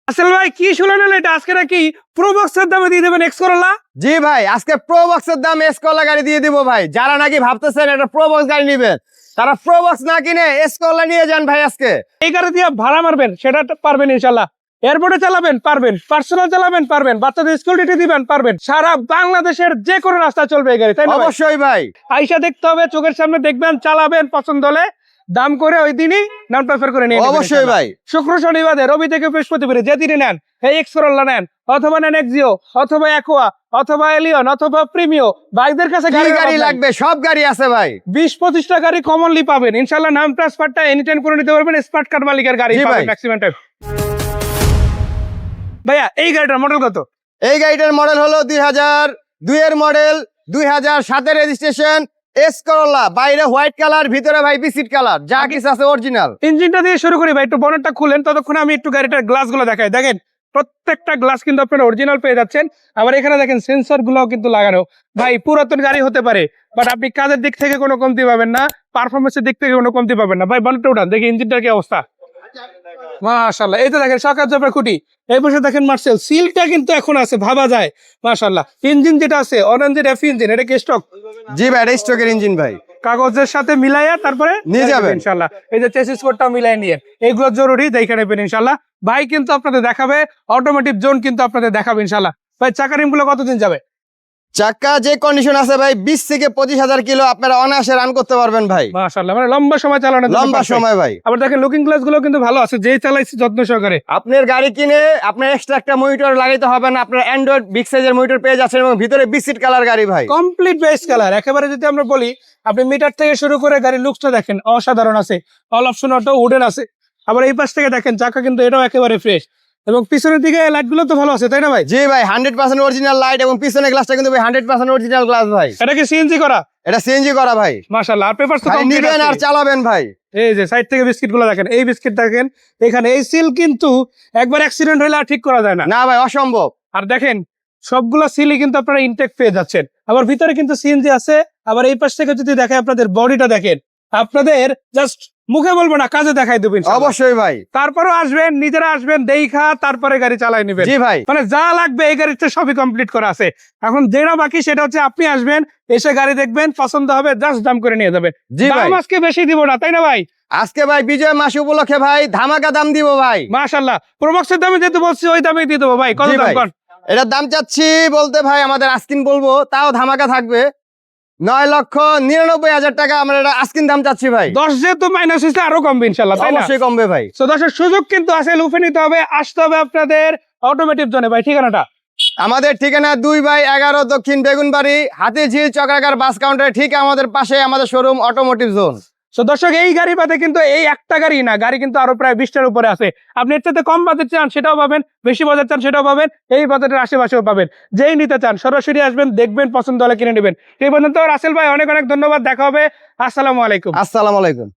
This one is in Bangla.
আসল ভাই কি শুনলেন এটা আজকে নাকি প্রো বক্সের দামে দিয়ে দেবেন এক্স করোলা? জি ভাই, আজকে প্রো বক্সের দাম এস করলা গাড়ি দিয়ে দিব ভাই। যারা নাকি ভাবতেছেন এটা প্রো বক্স গাড়ি নিবেন, তারা প্রো বক্স না কিনে এস করলা নিয়ে যান ভাই। আজকে এই গাড়ি দিয়ে ভাড়া মারবেন সেটা পারবেন ইনশাল্লাহ, এয়ারপোর্টে চালাবেন পারবেন, পার্সোনাল চালাবেন পারবেন, বাচ্চাদের স্কুল ডিউটি দিবেন পারবেন, সারা বাংলাদেশের যে কোনো রাস্তা চলবে এই গাড়ি, তাই না? অবশ্যই ভাই, আইসা দেখতে হবে, চোখের সামনে দেখবেন, চালাবেন, পছন্দ হলে দাম করে ওই দিনই নাম ট্রান্সফার করে নিয়ে নেবেন অবশ্যই ইনশাল্লাহ। ভাই। শুক্র শনিবারে রবি থেকে বৃহস্পতিবারে যে দিনে নেন এই এক্স করোলা নেন, অথবা নেন এক্সিও, অথবা অ্যাকোয়া, অথবা এলিয়ন, অথবা প্রিমিও, বাইকদের কাছে কি গাড়ি লাগবে সব গাড়ি আছে ভাই। 20-25টা গাড়ি কমনলি পাবেন ইনশাল্লাহ। নাম ট্রান্সফারটা এনি টাইম করে নিতে পারবেন, স্মার্ট কার্ড মালিকের গাড়ি জি পাবেন ভাই। Maximum time. ভাইয়া এই গাড়িটার মডেল কত? এই গাড়িটার মডেল হলো 2002 এর মডেল, 2007 এর রেজিস্ট্রেশন, এস করলা। বাইরে হোয়াইট কালার, ভিতরে ভাই বিস্কিট কালার, যা কিছু আছে অরিজিনাল। ইঞ্জিনটা দিয়ে শুরু করি ভাই, একটু বনেটটা খুলেন, ততক্ষণ আমি একটু গাড়িটার গ্লাস গুলো দেখাই। দেখেন প্রত্যেকটা গ্লাস কিন্তু আপনারা অরিজিনাল পেয়ে যাচ্ছেন। আবার এখানে দেখেন সেন্সর গুলো কিন্তু লাগানো। ভাই পুরাতন গাড়ি হতে পারে, বাট আপনি কাজের দিক থেকে কোনো কমতি পাবেন না, পারফরমেন্সের দিক থেকে কোনো কমতি পাবেন না। ভাই বনেটটা উঠান, দেখি ইঞ্জিনটার কি অবস্থা। মাশাআল্লাহ, এই তো দেখেন সকাল জবের খুঁটি, এই পাশে দেখেন মার্সেল সিলটা কিন্তু এখন আছে, ভাবা যায়। মাশাআল্লাহ, ইঞ্জিন যেটা আছে অরেঞ্জের এফ ইঞ্জিন, এটা কি স্টক? জি ভাই, এটা স্টকের ইঞ্জিন ভাই। কাগজের সাথে মিলাইয়া তারপরে নিয়ে যাবেন ইনশাআল্লাহ। এই যে চেসিস কোডটা মিলাই নিয়ে, এইগুলো জরুরি, দেখে নেবেন ইনশাআল্লাহ। ভাই কিন্তু আপনাদের দেখাবে অটোমেটিক জোন, কিন্তু আপনাদের দেখাবে ইনশাআল্লাহ। ভাই চাকা রিম গুলো কতদিন যাবে? চাকা যে কন্ডিশন আছে ভাই, 20 থেকে 25,000 কিলো আপনারা অনায়াসে রান করতে পারবেন ভাই। মাশাআল্লাহ, মানে লম্বা সময় চালানো, লম্বা সময় ভাই। আবার দেখেন লুকিং গ্লাস গুলো কিন্তু ভালো আছে, যেই চালাইছি যত্ন সহকারে। আপনার গাড়ি কিনে আপনার এক্সট্রা একটা মনিটর লাগাইতে হবে না, আপনার অ্যান্ড্রয়েড বিগ সাইজের মনিটর পেয়ে যাচ্ছেন, এবং ভিতরে বিস্কিট কালার গাড়ি ভাই। কমপ্লিট বেস কালার একেবারে। যদি আমরা বলি আপনি মিটার থেকে শুরু করে গাড়ির লুকসটা দেখেন, অসাধারণ আছে। অল অপশন অটো, উডেন আছে। আবার এই পাশ থেকে দেখেন চাকা কিন্তু এটাও একেবারে ফ্রেশ, এবং পিছনের দিকে লাইট গুলো তো ভালো আছে, তাই না ভাই? জি ভাই, 100% অরিজিনাল লাইট, এবং পিছনের গ্লাসটা কিন্তু ভাই 100% অরিজিনাল গ্লাস ভাই। এটা কি সিএনজি করা? এটা সিএনজি করা ভাই। মাশাআল্লাহ, আর পেপারস তো ভাই কমপ্লিট নিবেন আর আছে। চালাবেন ভাই। এই যে সাইড থেকে বিস্কিট গুলো দেখেন, এই বিস্কিট দেখেন, এখানে এই সিল কিন্তু একবার অ্যাক্সিডেন্ট হলে আর ঠিক করা যায় না। না ভাই, অসম্ভব। আর দেখেন সবগুলো সিলই কিন্তু আপনারা ইনটেক পেয়ে যাচ্ছেন। আবার ভিতরে কিন্তু সিএনজি আছে। আবার এই পাশ থেকে যদি দেখেন আপনাদের বডিটা দেখেন, আপনাদের জাস্ট মুখে বলবো না, কাজে দেখাই দেবেন অবশ্যই ভাই। তারপরেও আসবেন, নিজেরা আসবেন, দেখা তারপরে গাড়ি চালাই নেবেন। জি ভাই, মানে যা লাগবে এই গাড়িতে সবই কমপ্লিট করা আছে। এখন যেটা বাকি সেটা হচ্ছে আপনি আসবেন, এসে গাড়ি দেখবেন, পছন্দ হবে, জাস্ট দাম করে নিয়ে যাবেন। জি ভাই। দাম আজকে বেশি দিব না, তাই না ভাই? আজকে ভাই বিজয় মাস উপলক্ষে ভাই ধামাকা দাম দিব ভাই। মাশাআল্লাহ, প্রোবক্সের দামে যেহেতু বলছি ওই দামে দিয়ে দেবো ভাই। কত জি দাম ভাই। কোন? এটার দাম চাচ্ছি বলতে ভাই, আমাদের আস্কিন বলবো তাও ধামাকা থাকবে, 9,99,000 টাকা আমরা এটা আস্কিন দাম চাচ্ছি ভাই। 10 যেহেতু মাইনাস হয়েছে আরো কমবে ইনশাআল্লাহ, তাই না? অবশ্যই কমবে ভাই। তো দর্শক সুযোগ কিন্তু আছে, লুফে নিতে হবে, আসতে হবে আপনাদের অটোমেটিক জোনে। ভাই ঠিকানাটা? আমাদের ঠিকানা 2/11 দক্ষিণ বেগুনবাড়ি, হাতিঝিল চক্রাকার বাস কাউন্টার ঠিক আমাদের পাশে আমাদের শোরুম অটোমোটিভ জোন। তো দর্শক এই গাড়ি বাদে কিন্তু এই একটা গাড়ি না, গাড়ি কিন্তু আরো প্রায় 20টার উপরে আছে। আপনি এর চাইতে কম বাজেট চান সেটাও পাবেন, বেশি বাজেট চান সেটাও পাবেন, এই বাজেটের আশেপাশেও পাবেন। যেই নিতে চান সরাসরি আসবেন, দেখবেন, পছন্দ হলে কিনে নেবেন। এই পর্যন্ত রাসেল ভাই অনেক অনেক ধন্যবাদ, দেখা হবে। আসসালামু আলাইকুম। আসসালামু আলাইকুম।